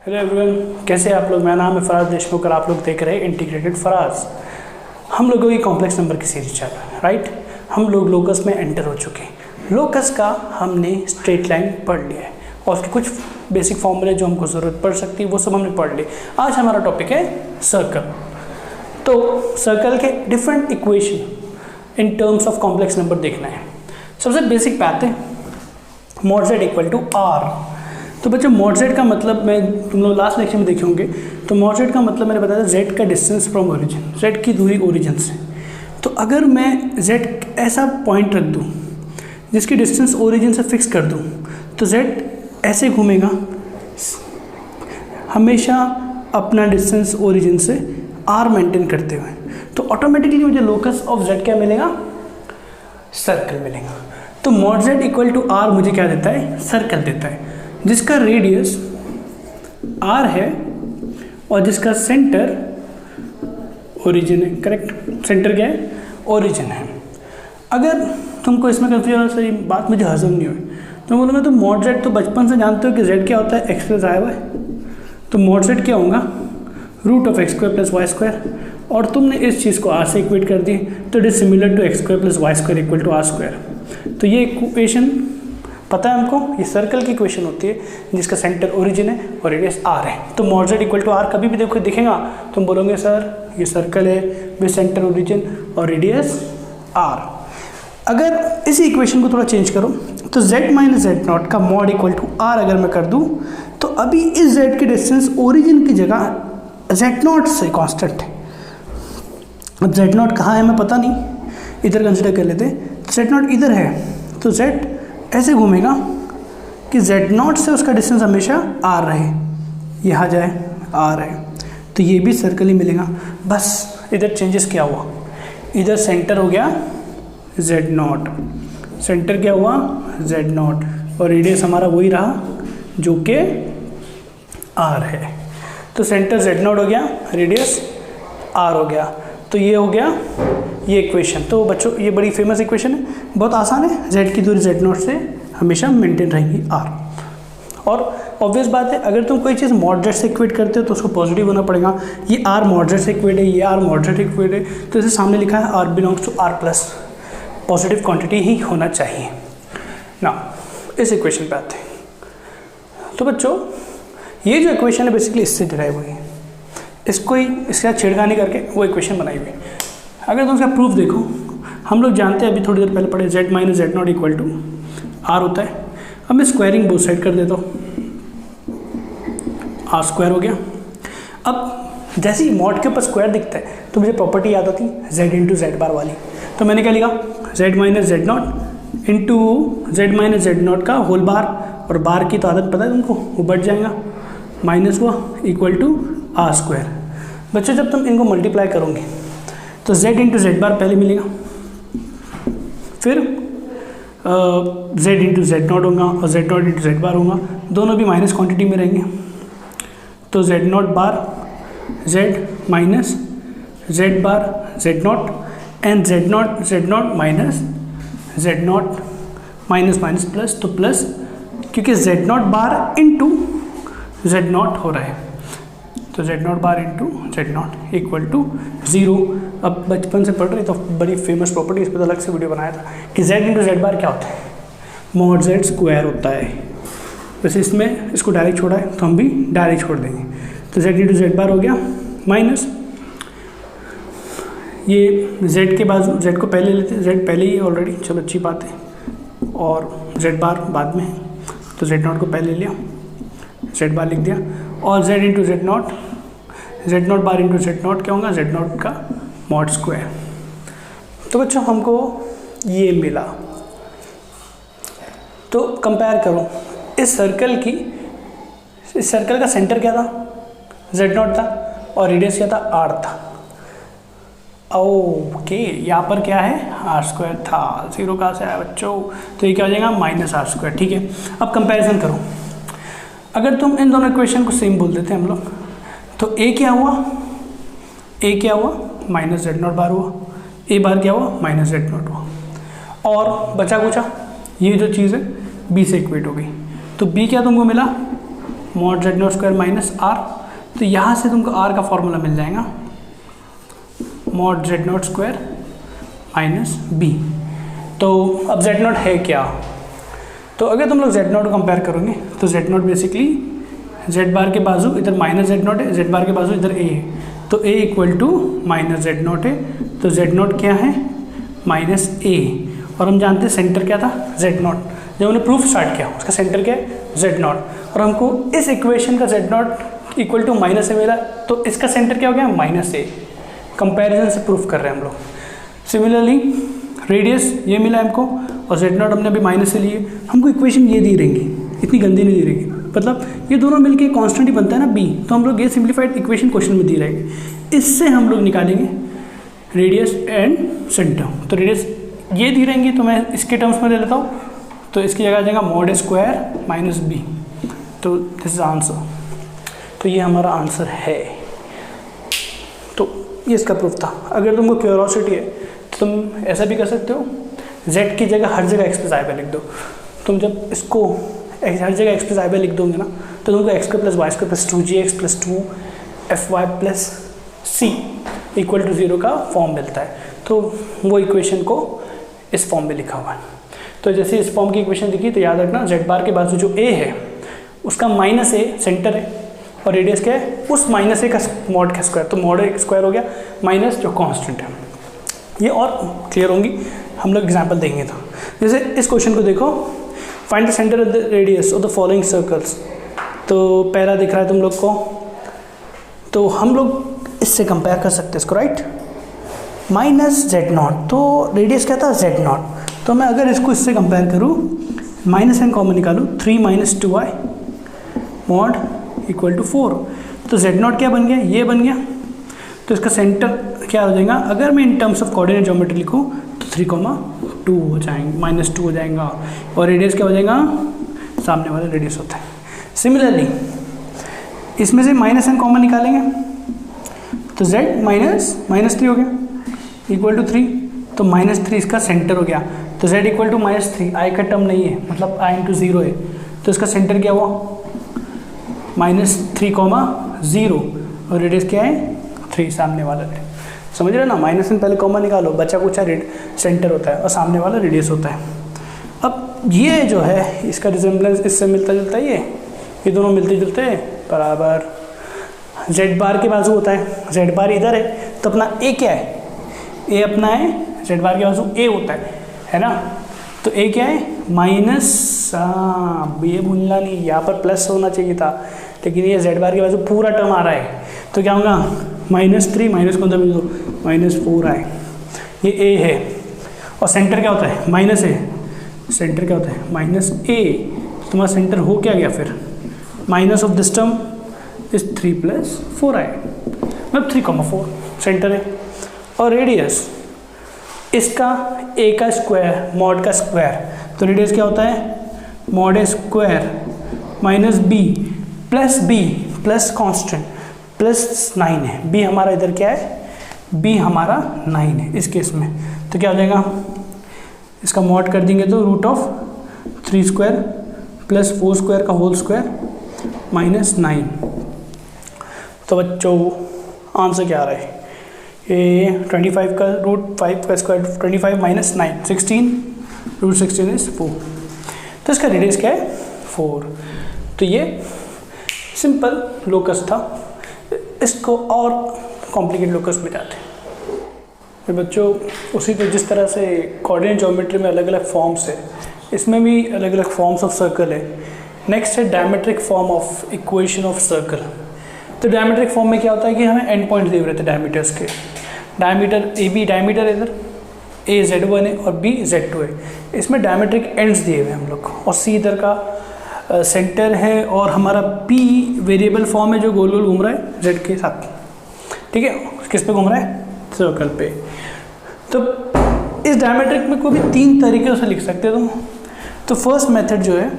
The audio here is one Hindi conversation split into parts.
हेलो एवरीवन, कैसे हैं आप लोग। मेरा नाम है फराज देशमुख और आप लोग देख रहे हैं इंटीग्रेटेड फराज। हम लोगों की कॉम्प्लेक्स नंबर की सीरीज चल रहा है, राइट। हम लोग लोकस में एंटर हो चुके हैं। लोकस का हमने स्ट्रेट लाइन पढ़ लिया है और उसके कुछ बेसिक फॉर्मूले जो हमको ज़रूरत पड़ सकती है वो सब हमने पढ़ लिए। आज हमारा टॉपिक है सर्कल। तो सर्कल के different equation in terms of complex number देखना है। सबसे बेसिक बात है mod z equal to r. तो बच्चों मॉड z का मतलब मैं तुम लोग लास्ट लेक्चर में देखे होंगे। तो मॉड z का मतलब मैंने बताया z का डिस्टेंस फ्रॉम ओरिजिन, z की दूरी ओरिजिन से। तो अगर मैं z ऐसा पॉइंट रख दूँ जिसकी डिस्टेंस ओरिजिन से फिक्स कर दूँ तो z ऐसे घूमेगा हमेशा अपना डिस्टेंस ओरिजिन से r मेंटेन करते हुए। तो ऑटोमेटिकली मुझे लोकस ऑफ z क्या मिलेगा, सर्कल मिलेगा। तो mod z equal to r मुझे क्या देता है, सर्कल देता है जिसका रेडियस r है और जिसका सेंटर ओरिजिन है। करेक्ट, सेंटर क्या है, ओरिजिन है। अगर तुमको इसमें कंफ्यूजन सही बात मुझे हजम नहीं हुई तो बोलूँगा तो मॉड z तो बचपन से जानते हो कि z क्या होता है, एक्स प्लस आई वाई। तो मॉड z क्या होगा, root of x square plus y square. और तुमने इस चीज़ को r से इक्वेट कर दी तो it is similar to x square plus y square equal to r square. तो ये इक्वेशन पता है हमको, ये सर्कल की इक्वेशन होती है जिसका सेंटर ओरिजिन है और रेडियस r है। तो mod z equal to r कभी भी देखो दिखेगा तुम बोलोगे सर ये सर्कल है विद सेंटर ओरिजिन और रेडियस r। अगर इसी इक्वेशन को थोड़ा चेंज करो तो z माइनस जेड नॉट का मॉड इक्वल टू r अगर मैं कर दूँ तो अभी इस z की डिस्टेंस ओरिजिन की जगह जेड नॉट से कॉन्स्टेंट है। अब जेड नॉट कहाँ है हमें पता नहीं, इधर कंसिडर कर लेते। जेड नॉट इधर है तो z ऐसे घूमेगा कि जेड नॉट से उसका डिस्टेंस हमेशा r रहे, यहाँ जाए r है। तो ये भी सर्कल ही मिलेगा। बस इधर चेंजेस क्या हुआ, इधर सेंटर हो गया जेड नॉट, सेंटर क्या हुआ जेड नॉट और रेडियस हमारा वही रहा जो कि r है। तो सेंटर जेड नॉट हो गया, रेडियस r हो गया। तो ये हो गया ये इक्वेशन। तो बच्चों ये बड़ी फेमस इक्वेशन है, बहुत आसान है। z की दूरी जेड नॉट से हमेशा मेंटेन रहेगी r। और ऑब्वियस बात है अगर तुम कोई चीज़ मॉड z से इक्वेट करते हो तो उसको पॉजिटिव होना पड़ेगा। ये r मॉड z से इक्वेट है, ये r मॉड z से इक्वेट है, तो इसे सामने लिखा है r belongs to r plus, positive quantity ही होना चाहिए ना। इस इक्वेशन पे आते हैं। तो बच्चों ये जो इक्वेशन है बेसिकली इससे डिराइव हुई है, इसको ही इसका छेड़खानी करके वो इक्वेशन बनाई हुई। अगर तुम इसका प्रूफ देखो, हम लोग जानते हैं अभी थोड़ी देर पहले पढ़े z minus Z naught equal to r होता है। अब मैं स्क्वायरिंग बोथ साइड कर देता हूँ, r स्क्वायर हो गया। अब जैसे ही मॉड के ऊपर स्क्वायर दिखता है तो मुझे प्रॉपर्टी याद आती z इंटू जेड बार वाली। तो मैंने क्या लिखा, z minus Z not into Z minus Z not का होल बार, और बार की तो आदत पता है तुमको, वो बढ़ जाएगा माइनस हुआ इक्वल टू r स्क्वायर। बच्चों जब तुम इनको मल्टीप्लाई करोगे तो z इंटू जेड बार पहले मिलेगा, फिर z इंटू जेड नॉट होगा और z naught into z bar होगा, दोनों भी माइनस क्वांटिटी में रहेंगे। तो z naught bar z minus z bar z naught and z naught minus Z naught minus minus plus, तो प्लस क्योंकि z naught bar into z naught हो रहा है तो Z naught bar into z naught equal to 0। अब बचपन से पढ़ रहे तो बड़ी फेमस प्रॉपर्टी, इस पर तो अलग से वीडियो बनाया था कि z इंटू जेड बार क्या होता है, मॉड z स्क्वायर होता है। वैसे इसमें इसको डायरेक्ट छोड़ा है तो हम भी डायरेक्ट छोड़ देंगे। तो z इंटू जेड बार हो गया माइनस ये z के बाद z को पहले लेते हैं, z पहले ही ऑलरेडी, चलो अच्छी बात है, और z बार बाद में है तो z नॉट को पहले लिया, z बार लिख दिया, और z into z naught bar into z not क्या होगा, जेड नॉट का मॉड स्क्वायर। तो बच्चों हमको ये मिला। तो कंपेयर करो इस सर्कल की, इस सर्कल का सेंटर क्या था, जेड नॉट था और रेडियस क्या था, r था। ओके यहाँ पर क्या है, r स्क्वायर था, 0 कहाँ से आया बच्चों, तो ये क्या हो जाएगा माइनस r स्क्वायर। ठीक है, अब कंपैरिजन करो। अगर तुम इन दोनों इक्वेशन को सेम बोल देते हैं हम लोग तो a क्या हुआ माइनस जेड नॉट बार हुआ, a बार क्या हुआ माइनस जेड नॉट हुआ, और बचा कुचा ये जो चीज़ है b से इक्वेट हो गई। तो b क्या तुमको मिला mod z naught square minus r, तो यहाँ से तुमको आर का फॉर्मूला मिल जाएगा mod z naught square minus b. तो अब जेड नॉट है क्या, तो अगर तुम लोग जेड नॉट कंपेयर करोगे तो Z naught basically Z bar के बाजू इधर माइनस जेड नॉट है, जेड बार के बाजू इधर ए है, तो A equal to minus Z naught है, तो जेड नॉट क्या है माइनस ए, और हम जानते हैं सेंटर क्या था जेड नॉट, जब हमने प्रूफ स्टार्ट किया उसका सेंटर क्या है जेड नॉट, और हमको इस इक्वेशन का Z naught equal to minus A मिला, तो इसका सेंटर क्या हो गया माइनस ए, कंपैरिजन से प्रूफ कर रहे हैं हम लोग। सिमिलरली रेडियस ये मिला हमको और जेड नॉट हमने अभी माइनस से लिए, हमको इक्वेशन ये दी रहेंगी, इतनी गंदी नहीं दी रहेगी, मतलब ये दोनों मिलके कांस्टेंट ही बनता है ना बी, तो हम लोग ये सिंप्लीफाइड इक्वेशन क्वेश्चन में दी रहेगी, इससे हम लोग निकालेंगे रेडियस एंड सेंटर। तो रेडियस ये दी रहेंगी तो मैं इसके टर्म्स में ले लेता हूँ, तो इसकी जगह आ जाएगा मॉड स्क्वायर माइनस बी, तो दिस इज आंसर, तो ये हमारा आंसर है। तो ये इसका प्रूफ था। अगर तुमको क्यूरोसिटी है तो तुम ऐसा भी कर सकते हो, z की जगह हर जगह एक्स प्लस आई बाय लिख दो, तुम जब इसको हर जगह एक्स प्लस आई बाय लिख दोगे ना तो तुमको x square plus y square plus 2gx plus 2fy plus c equal to 0 का फॉर्म मिलता है, तो वो इक्वेशन को इस फॉर्म में लिखा हुआ है। तो जैसे इस फॉर्म की इक्वेशन दिखी तो याद रखना जेड बार के बाजू जो ए है उसका माइनस ए सेंटर है और रेडियस क्या है उस माइनस ए का मॉड का स्क्वायर, तो मॉड ए स्क्वायर हो गया माइनस जो कांस्टेंट है। ये और क्लियर होंगी, हम लोग एग्जांपल देंगे। तो जैसे इस क्वेश्चन को देखो, find the centre of the radius of the following circles, तो पहला दिख रहा है तुम लोग को, तो हम लोग इससे कंपेयर कर सकते हैं इसको, राइट, माइनस जेड नॉट, तो रेडियस क्या था जेड नॉट, तो मैं अगर इसको इससे कंपेयर करूँ माइनस एन कॉमन निकालूँ 3 minus 2i mod equal to 4, तो जेड नॉट क्या बन गया ये बन गया, तो इसका सेंटर क्या हो जाएगा, अगर मैं इन टर्म्स ऑफ कोऑर्डिनेट ज्योमेट्री लिखूँ तो 3,2 हो जाएंगे, -2 हो जाएगा, और रेडियस क्या हो जाएगा सामने वाला रेडियस होता है। सिमिलरली इसमें से माइनस एन कॉमन निकालेंगे तो z -3 हो गया इक्वल टू 3, तो -3 इसका सेंटर हो गया, तो z इक्वल टू -3, i का टर्म नहीं है मतलब i इंटू 0 है, तो इसका सेंटर क्या हुआ -3,0 और रेडियस क्या है 3 सामने वाला रेडियस, समझ रहे ना, माइनस एन पहले कॉमन निकालो, बचा कुछ सेंटर होता है और सामने वाला रेडियस होता है। अब ये जो है इसका रिजेम्बलेंस इससे मिलता जुलता है, ये दोनों मिलते जुलते बराबर, जेड बार के बाजू होता है, जेड बार इधर है तो अपना ए क्या है, ए अपना है, जेड बार के बाजू ए होता है ना, तो ए क्या है माइनस, ये भूलना नहीं, यहाँ पर प्लस होना चाहिए था, लेकिन ये जेड बार के बाजू पूरा टर्म आ रहा है, तो क्या होगा -3 माइनस कौन सा बिंदु -4 आए, ये ए है, और सेंटर क्या होता है माइनस ए, सेंटर क्या होता है -a, तुम्हारा सेंटर हो क्या गया फिर, minus of this term is 3 + 4 आए, मतलब 3,4 सेंटर है, और रेडियस इसका a का स्क्वायर मॉड का स्क्वायर, तो रेडियस क्या होता है mod square minus b plus constant plus 9 है, b हमारा इधर क्या है, b हमारा 9 है इस केस में, तो क्या हो जाएगा इसका मॉड कर देंगे तो √3² प्लस 4² का होल स्क्वायर -9, तो बच्चों आंसर क्या आ रहा है, ये 25 का √5 का स्क्वायर 25 - 9 16, √16 इज 4, तो इसका रेडियस क्या है 4। तो ये सिंपल लोकस था, इसको और कॉम्प्लिकेटेड लोकस में जाते हैं। तो बच्चों उसी तो जिस तरह से कोऑर्डिनेट ज्योमेट्री में अलग अलग फॉर्म्स है, इसमें भी अलग अलग फॉर्म्स ऑफ सर्कल है। नेक्स्ट है diametric form of equation of circle. तो डायमेट्रिक फॉर्म में क्या होता है कि हमें एंड पॉइंट दिए हुए रहते हैं डायमीटर्स के, डायमीटर ए बी डायमीटर इधर ए Z1 है और B Z2 है, इसमें डायमेट्रिक एंड्स दिए हुए हैं हम लोग को, और C इधर का सेंटर है, और हमारा P वेरिएबल फॉर्म है जो गोल गोल घूम रहा है Z के साथ, ठीक है, किस पे घूम रहा है सर्कल पे। तो इस डायमेट्रिक में कोई भी 3 तरीके से लिख सकते हो तुम। तो फर्स्ट मेथड जो है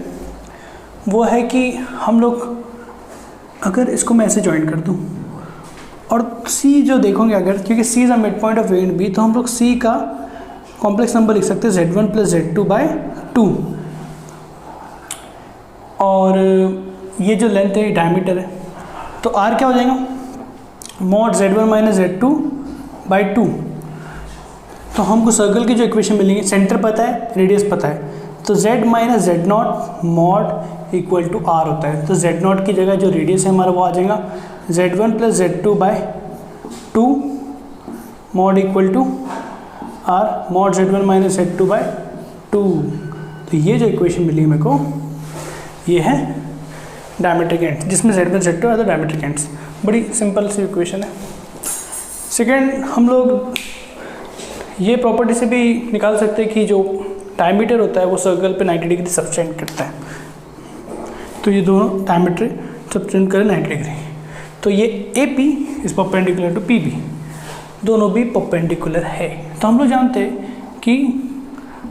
वो है कि हम लोग अगर इसको मैं ऐसे ज्वाइन कर दूँ और C जो देखोगे अगर, क्योंकि C is a mid point of A and B, तो हम लोग C का कॉम्प्लेक्स नंबर लिख सकते हैं Z1 + Z2/2, और ये जो लेंथ है डायमीटर है, तो आर क्या हो जाएगा, mod Z1 minus Z2 by 2। तो हमको सर्कल की जो इक्वेशन मिलेंगी, सेंटर पता है, रेडियस पता है, तो Z minus Z naught mod equal to r होता है। तो Z नॉट की जगह जो रेडियस है हमारा वो आ जाएगा Z1 plus Z2 by 2 mod equal to r mod Z1 minus Z2 by 2। तो ये जो इक्वेशन मिली मेरे को, ये है डायमीट्रिक एंड्स, जिसमें Z1 Z2 है तो डायमीट्रिक एंड्स। बड़ी सिंपल सी इक्वेशन है। सेकेंड, हम लोग ये प्रॉपर्टी से भी निकाल सकते हैं कि जो डायमीटर होता है वो सर्कल पे 90 डिग्री सब्सटेंड करता है। तो ये दोनों डायमीटर सब्सटेंड करें 90 डिग्री, तो ये AP is perpendicular to PB, दोनों भी परपेंडिकुलर है। तो हम लोग जानते हैं कि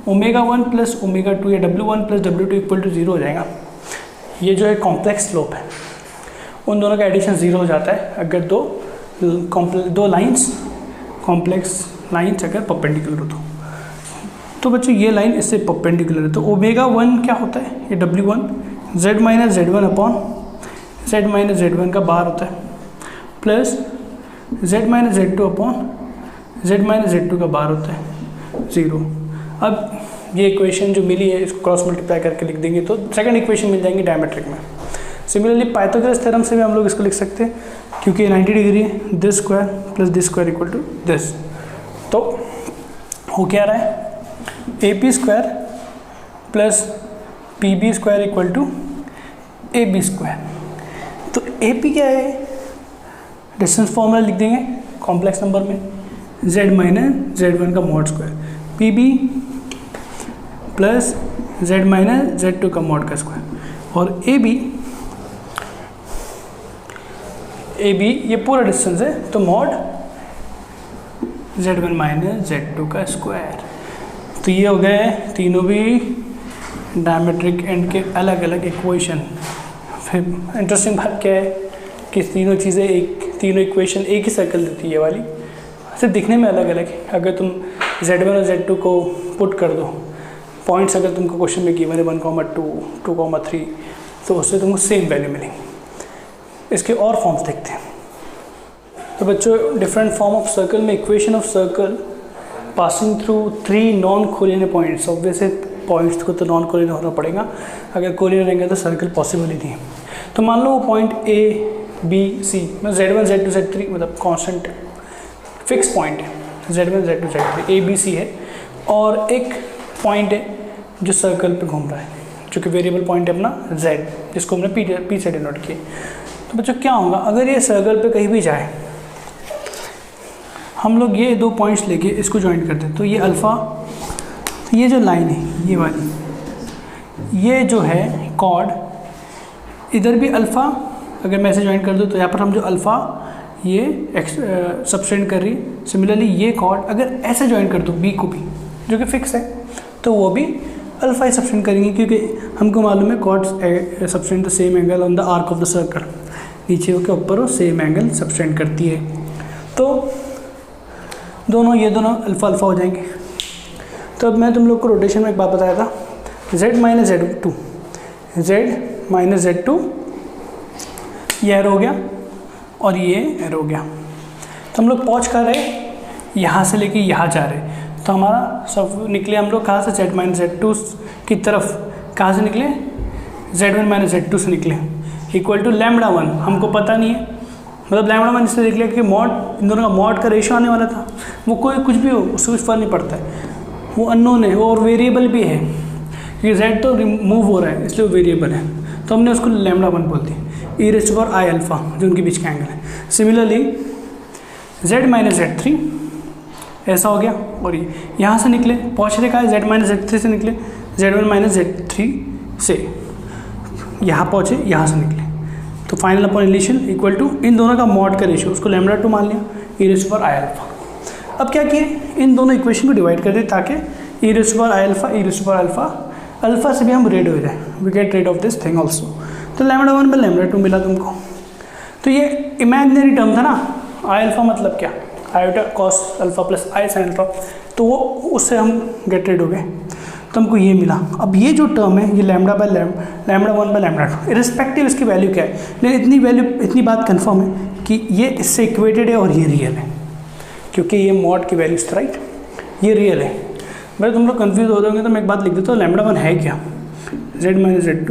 ω1 प्लस ω2 या W1 plus W2 equal to 0 हो जाएगा। ये जो है कॉम्प्लेक्स स्लोप है, उन दोनों का एडिशन 0 हो जाता है अगर दो लाइंस कॉम्प्लेक्स लाइंस अगर परपेंडिकुलर हो तो बच्चों ये लाइन इससे परपेंडिकुलर है। तो ω1 क्या होता है, ये W1 Z minus Z1 upon Z minus Z1 का बार होता है, plus Z minus Z2 upon Z minus Z2 का बार होता है 0। अब ये इक्वेशन जो मिली है इसको क्रॉस मल्टीप्लाई करके लिख देंगे तो सेकंड इक्वेशन मिल जाएंगी डायमेट्रिक में। सिमिलरली पाइथागोरस थ्योरम से भी हम लोग इसको लिख सकते हैं, क्योंकि 90 डिग्री है, this square plus this square equal to this. तो हो क्या रहा है, AP square plus PB square equal to AB square. तो AP क्या है, डिस्टेंस फॉर्मूला लिख देंगे कॉम्प्लेक्स नंबर में, Z माइनस Z1 का mod square, PB plus Z minus Z2 का मॉड का स्क्वायर, और AB ये पूरा डिस्टेंस है तो मॉड Z1 माइनस Z2 का स्क्वायर। तो ये हो गए तीनों भी डायमेट्रिक एंड के अलग अलग इक्वेशन। फिर इंटरेस्टिंग बात क्या है कि तीनों तीनों इक्वेशन एक ही सर्कल देती है, ये वाली सिर्फ दिखने में अलग अलग है। अगर तुम Z1 और Z2 को पुट कर दो, पॉइंट्स अगर तुमको क्वेश्चन में गिवन है 1,2, 2,3, तो उससे तुमको सेम वैल्यू मिलेंगी। इसके और फॉर्म्स देखते हैं। तो बच्चों, डिफरेंट फॉर्म ऑफ सर्कल में equation of circle passing through 3 non collinear points. Obviously points को तो नॉन कोलिनियर होना पड़ेगा, अगर कोलिनियर रहेंगे तो सर्कल पॉसिबल ही नहीं है। तो मान लो वो पॉइंट ABC मतलब Z1 Z2 Z3 मतलब कॉन्स्टेंट फिक्स पॉइंट है, Z1 Z2 Z3 ABC है, और एक पॉइंट है जो सर्कल पे घूम रहा है, जो कि वेरिएबल पॉइंट है अपना Z, जिसको हमने P से डिनोट किया। तो बच्चों क्या होगा, अगर ये सर्कल पे कहीं भी जाए, हम लोग ये 2 पॉइंट्स लेके इसको ज्वाइन करते हैं, तो ये अल्फ़ा, तो ये जो लाइन है ये वाली, ये जो है कॉर्ड, इधर भी अल्फ़ा अगर मैं ऐसे ज्वाइन कर दूँ तो यहाँ पर हम जो अल्फ़ा ये सब्सटेंड कर रही है। सिमिलरली ये कॉर्ड अगर ऐसे ज्वाइन कर दूँ B को भी, जो कि फिक्स है, तो वो भी अल्फ़ा ही सब्सटेंड करेंगे, क्योंकि हमको मालूम है chord subtend the same angle on the arc of the circle, नीचे के ऊपर वो सेम एंगल सब्सटेंड करती है। तो ये दोनों अल्फ़ा अल्फ़ा हो जाएंगे। तो अब मैं तुम लोग को रोटेशन में एक बात बताया था, Z minus Z2, Z minus Z2 ये एरो हो गया और ये एरो हो गया। तो हम लोग पहुँच कर रहे, यहाँ से लेके यहाँ जा रहे, तो हमारा सब निकले हम लोग कहाँ से, Z माइनस Z2 की तरफ कहाँ से निकले, Z1 माइनस Z2 से निकले, इक्वल टू λ1। हमको पता नहीं है, मतलब λ1 इससे देख लिया कि मॉड, इन दोनों का मॉड का रेशियो आने वाला था, वो कोई कुछ भी हो उससे कुछ फर्क नहीं पड़ता है, वो अननोन है और वेरिएबल भी है, क्योंकि Z तो रिमूव हो रहा है इसलिए वो वेरिएबल है, तो हमने उसको λ1 बोल दी, e⁻⁴ जो उनके बीच का एंगल है। सिमिलरली Z माइनस Z3 ऐसा हो गया, और ये यहाँ से निकले, पहुँच रहे कहा है Z माइनस Z3 से निकले, Z1 माइनस Z3 से यहाँ पहुँचे, यहाँ से निकले, तो final upon initial equal to इन दोनों का मॉड का रेशियो, उसको λ2 मान लिया, e⁻⁴ अब क्या किए, इन दोनों इक्वेशन को डिवाइड कर दिए ताकि e⁻⁴ अल्फ़ा से भी हम रेड हो जाए, we get rid of this thing also. तो λ1 में λ2 मिला तुमको। तो ये इमेजिनरी टर्म था ना, i⁴ मतलब क्या, आयोटा कॉस अल्फ़ा प्लस आई साइन अल्फ़ा, तो वो उससे हम गेट रेड हो गए। तो हमको ये मिला। अब ये जो टर्म है ये लैम्डा 1 बाय लैम्डा 2 इरिस्पेक्टिव इसकी वैल्यू क्या है, लेकिन इतनी बात कंफर्म है कि ये इससे इक्वेटेड है और ये रियल है, क्योंकि ये मॉड की वैल्यू राइट, ये रियल है। भाई तुम लोग कन्फ्यूज हो रहे होंगे तो मैं एक बात लिख देता हूँ, लैम्डा 1 है क्या, z माइनस z2,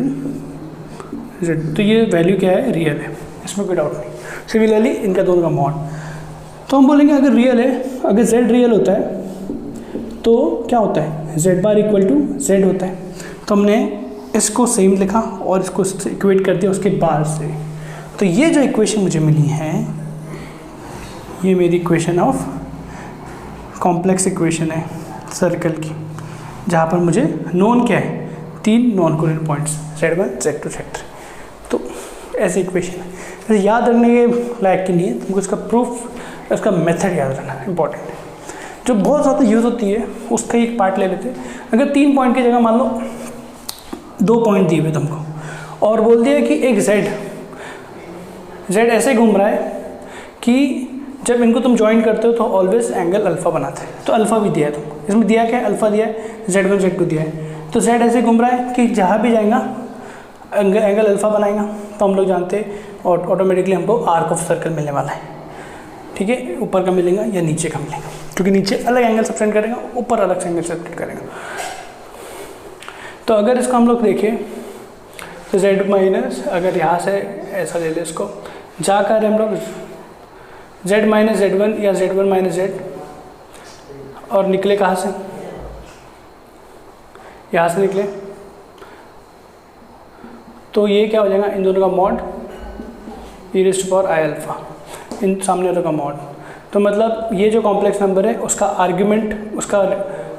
तो ये वैल्यू क्या है, रियल है, इसमें कोई डाउट नहीं। सिमिलरली इनका दोनों का मॉड, तो हम बोलेंगे अगर रियल है, अगर z रियल होता है तो क्या होता है, z bar equal to z होता है। तो हमने इसको सेम लिखा और इसको इक्वेट कर दिया उसके बार से। तो ये जो इक्वेशन मुझे मिली है ये मेरी इक्वेशन ऑफ कॉम्प्लेक्स इक्वेशन है सर्कल की, जहाँ पर मुझे नोन क्या है, 3 non कोरिलेंट points z1 z2 z3। तो ऐसी इक्वेशन है, ऐसे याद रखने के लायक की नहीं है, तुमको इसका प्रूफ, इसका मेथड याद रखना इंपॉर्टेंट है। जो बहुत ज़्यादा यूज़ होती है उसका एक पार्ट ले लेते हैं। अगर 3 पॉइंट की जगह मान लो 2 पॉइंट दिए हुए तुमको और बोल दिया कि एक z ऐसे घूम रहा है कि जब इनको तुम ज्वाइन करते हो तो ऑलवेज एंगल अल्फ़ा बनाते हैं, तो अल्फ़ा भी दिया है तुमको, इसमें दिया क्या है, अल्फ़ा दिया है, z1 z2 दिया है। तो z ऐसे घूम रहा है कि जहाँ भी जाएगा एंगल अल्फ़ा बनाएगा, तो हम लोग जानते हैं और ऑटोमेटिकली हमको आर्क ऑफ सर्कल मिलने वाला है। ठीक है, ऊपर का मिलेगा या नीचे का मिलेगा, क्योंकि नीचे अलग एंगल सब्टेंड करेगा, ऊपर अलग से एंगल सब्टेंड करेगा। तो अगर इसको हम लोग देखें तो z माइनस, अगर यहाँ से ऐसा ले लें इसको, जा कर हम लोग z माइनस z1 या z1 माइनस z, और निकले कहाँ से, यहाँ से निकले, तो ये क्या हो जाएगा, इन दोनों का मॉड e⁻i⁴, इन सामने वालों का मॉड। तो मतलब ये जो कॉम्प्लेक्स नंबर है उसका आर्ग्यूमेंट, उसका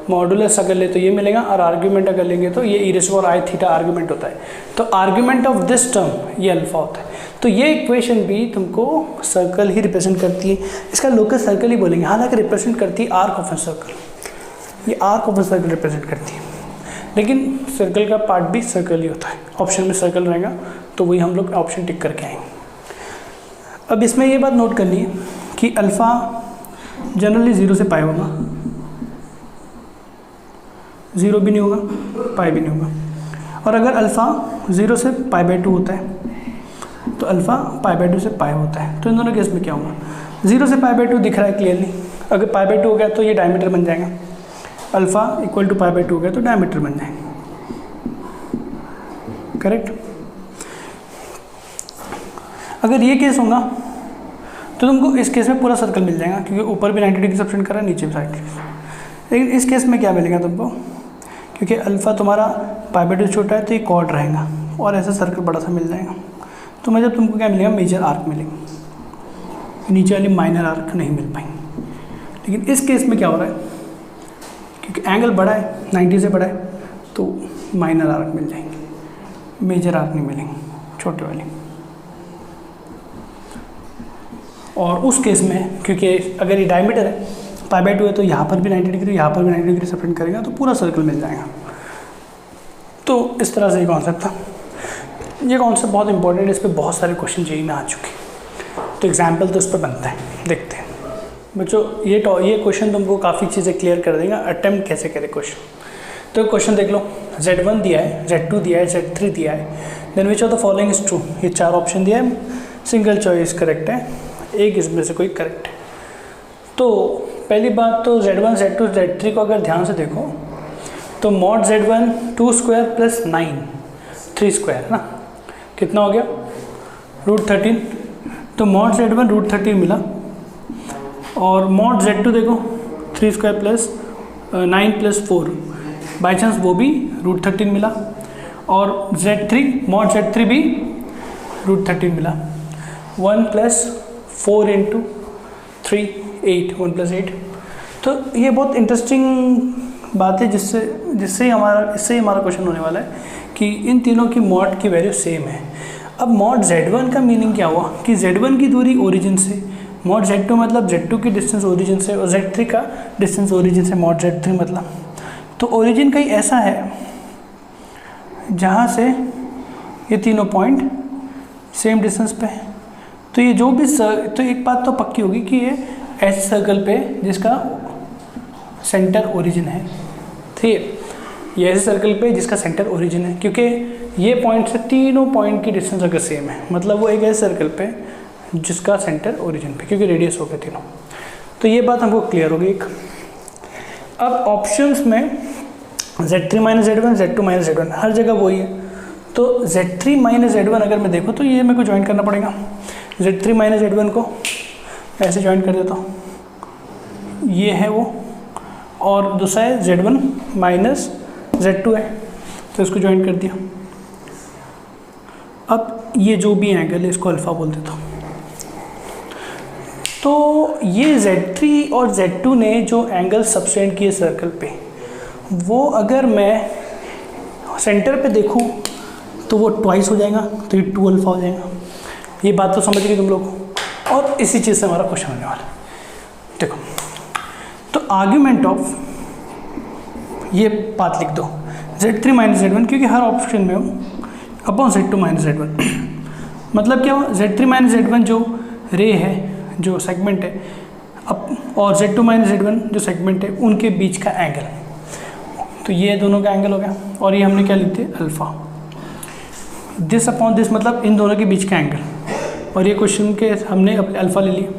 मॉडुलस अगर ले तो ये मिलेगा, और आर्ग्यूमेंट अगर लेंगे तो ये e⁻i⁴ आर्ग्यूमेंट होता है। तो आर्ग्यूमेंट ऑफ दिस टर्म ये अल्फा होता है। तो ये इक्वेशन भी तुमको सर्कल ही रिप्रेजेंट करती है, इसका लोकस सर्कल ही बोलेंगे, हालांकि रिप्रेजेंट करती है आर्क ऑफ ए सर्कल, ये arc of a circle represent करती है, लेकिन सर्कल का पार्ट भी सर्कल ही होता है। ऑप्शन में सर्कल रहेगा तो वही हम लोग ऑप्शन टिक करके आएंगे। अब इसमें ये बात नोट करनी है कि अल्फ़ा जनरली 0 से पाई होगा, 0 भी नहीं होगा, पाई भी नहीं होगा। और अगर अल्फ़ा 0 से π/2 होता है तो अल्फ़ा π/2 से पाई होता है। तो इन दोनों केस में क्या होगा, 0 से π/2 दिख रहा है क्लियरली, अगर π/2 हो गया तो ये डायमीटर बन जाएगा, अल्फ़ा इक्वल टू π/2 हो गया तो डायमीटर बन जाएगा, करेक्ट। अगर ये केस होगा तो तुमको इस केस में पूरा सर्कल मिल जाएगा, क्योंकि ऊपर भी 90 डिग्री सब्टेंड कर रहा है, नीचे भी साइड। लेकिन इस केस में क्या मिलेगा तुमको, क्योंकि अल्फ़ा तुम्हारा π/2 छोटा है तो ये कॉर्ड रहेगा और ऐसा सर्कल बड़ा सा मिल जाएगा। तो मतलब तुमको क्या मिलेगा, मेजर आर्क मिलेगा, नीचे वाली माइनर आर्क नहीं मिल पाएंगे। लेकिन इस केस में क्या हो रहा है, क्योंकि एंगल बड़ा है, 90 से बड़ा है, तो माइनर आर्क मिल जाएंगे, मेजर आर्क नहीं मिलेंगे, छोटे वाले। और उस केस में क्योंकि अगर ये डायमीटर है, π/2 है, तो यहाँ पर भी 90 डिग्री, यहाँ पर भी 90 डिग्री सब्टेंड करेगा तो पूरा सर्कल मिल जाएगा। तो इस तरह से ये कॉन्सेप्ट था। ये कॉन्सेप्ट बहुत इंपॉर्टेंट है, इस पर बहुत सारे क्वेश्चन जेईई में आ चुके हैं, तो एग्जाम्पल तो इस पर बनता है, देखते हैं बच्चों। ये क्वेश्चन तुमको काफ़ी चीज़ें क्लियर कर देगा, अटेम्प्ट कैसे करें क्वेश्चन। तो क्वेश्चन देख लो, z1 दिया है, z2 दिया है, z3 दिया है, then which of the following is true. ये 4 ऑप्शन दिया है, सिंगल चॉइस करेक्ट है, एक इसमें से कोई करेक्ट है। तो पहली बात तो z1 z2 z3 को अगर ध्यान से देखो तो mod z1 2 square plus 9 3 square ना, कितना हो गया, √13। तो मॉड z1 √13 मिला, और मॉड z2 देखो 3 square plus 9 plus 4, by chance वो भी √13 मिला, और z3 मॉड z3 भी √13 मिला। 1 प्लस 4 इंटू 3 8, 1 प्लस 8। तो ये बहुत इंटरेस्टिंग बात है, इससे हमारा क्वेश्चन होने वाला है कि इन तीनों की मॉड की वैल्यू सेम है। अब मॉड z1 का मीनिंग क्या हुआ कि z1 की दूरी ओरिजिन से, मॉड z2 मतलब z2 की डिस्टेंस ओरिजिन से, और z3 का डिस्टेंस ओरिजिन से मॉड z3 मतलब। तो ओरिजिन कहीं ऐसा है जहाँ से ये तीनों पॉइंट सेम डिस्टेंस पे है। तो ये जो भी तो एक बात तो पक्की होगी कि ये ऐसे सर्कल पे जिसका सेंटर ओरिजिन है, ठीक है। ये ऐसे सर्कल पे जिसका सेंटर ओरिजिन है, क्योंकि ये पॉइंट से तीनों पॉइंट की डिस्टेंस अगर सेम है मतलब वो एक ऐसे सर्कल पे जिसका सेंटर ओरिजिन पे, क्योंकि रेडियस हो गए तीनों। तो ये बात हमको क्लियर होगी एक। अब ऑप्शंस में Z3 minus Z1, Z2 minus Z1 हर जगह वही है। तो Z3 माइनस Z1 अगर मैं देखूँ तो ये मेरे को ज्वाइन करना पड़ेगा। Z3 माइनस Z1 को ऐसे ज्वाइन कर देता हूँ, ये है वो, और दूसरा है Z1 माइनस Z2 है, तो इसको ज्वाइन कर दिया। अब ये जो भी एंगल है इसको अल्फ़ा बोल देता हूँ। तो ये Z3 और Z2 ने जो एंगल सबटेंड किए सर्कल पे, वो अगर मैं सेंटर पे देखूँ तो वो ट्वाइस हो जाएगा, तो ये 2 अल्फ़ा हो जाएगा। ये बात तो समझ गए तुम लोग। और इसी चीज़ से हमारा क्वेश्चन होने वाला है। देखो, तो आर्ग्यूमेंट ऑफ, ये बात लिख दो, Z3 माइनस Z1, क्योंकि हर ऑप्शन में हो, अपॉन Z2 माइनस Z1। मतलब क्या हुआ, Z3 माइनस Z1 जो रे है, जो सेगमेंट है, अब और Z2 माइनस Z1 जो सेगमेंट है, उनके बीच का एंगल। तो ये दोनों का एंगल हो गया, और ये हमने क्या लिखते हैं, अल्फ़ा। दिस अपॉन दिस मतलब इन दोनों के बीच का एंगल, और ये क्वेश्चन के हमने अल्फ़ा ले लिया।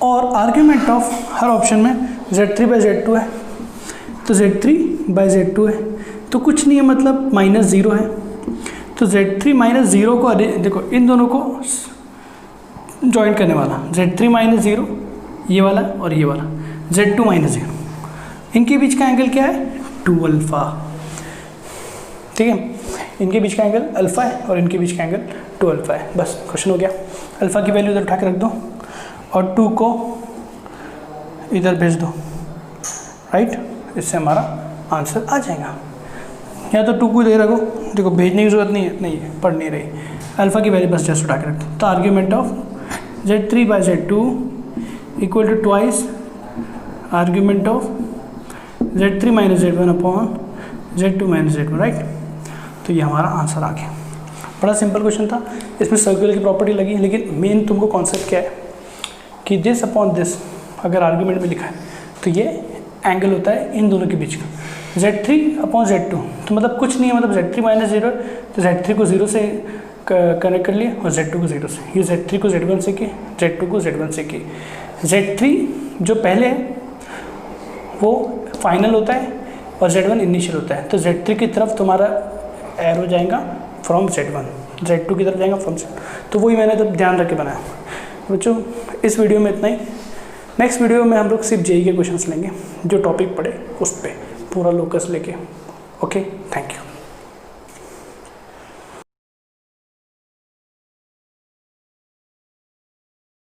और आर्ग्यूमेंट ऑफ हर ऑप्शन में Z3 बाई Z2 है, तो Z3 बाई Z2 है, तो कुछ नहीं है मतलब माइनस 0 है। तो Z3 माइनस 0 को देखो इन दोनों को ज्वाइन करने वाला, Z3 माइनस 0 ये वाला और ये वाला, Z2 माइनस 0, इनके बीच का एंगल क्या है, 2 अल्फ़ा। ठीक है, इनके बीच का एंगल अल्फ़ा है और इनके बीच का एंगल 2 अल्फ़ा है। बस क्वेश्चन हो गया। अल्फ़ा की वैल्यू इधर उठा के रख दो और 2 को इधर भेज दो, राइट। इससे हमारा आंसर आ जाएगा। या तो 2 को इधर रखो, देखो भेजने की जरूरत नहीं है, पढ़ नहीं रही। अल्फ़ा की वैल्यू बस जस्ट उठा के रख दो। तो argument of Z3 by Z2 equal to twice argument of Z3 minus Z1 upon Z2 minus Z1, right. तो ये हमारा आंसर आ गया। बड़ा सिंपल क्वेश्चन था, इसमें सर्कुलर की प्रॉपर्टी लगी, लेकिन मेन तुमको कॉन्सेप्ट क्या है कि दिस अपॉन दिस अगर आर्ग्यूमेंट में लिखा है तो ये एंगल होता है इन दोनों के बीच का, Z3 अपॉन Z2। तो मतलब कुछ नहीं है, मतलब Z3 माइनस 0, तो Z3 को 0 से कनेक्ट कर लिया और Z2 को 0 से, ये Z3 को Z1 से किए, Z2 को Z1 से किए। Z3 जो पहले है वो फाइनल होता है और Z1 इनिशियल होता है। तो Z3 की तरफ तुम्हारा एरो जाएगा फ्रॉम Z1, Z2 की तरफ जाएगा फ्रॉम Z2। तो वही मैंने तो ध्यान रख के बनाया। बच्चों इस वीडियो में इतना ही। नेक्स्ट वीडियो में हम लोग सिर्फ जेई के क्वेश्चंस लेंगे, जो टॉपिक पढ़े उस पर पूरा लोकस लेके। Okay, thank you.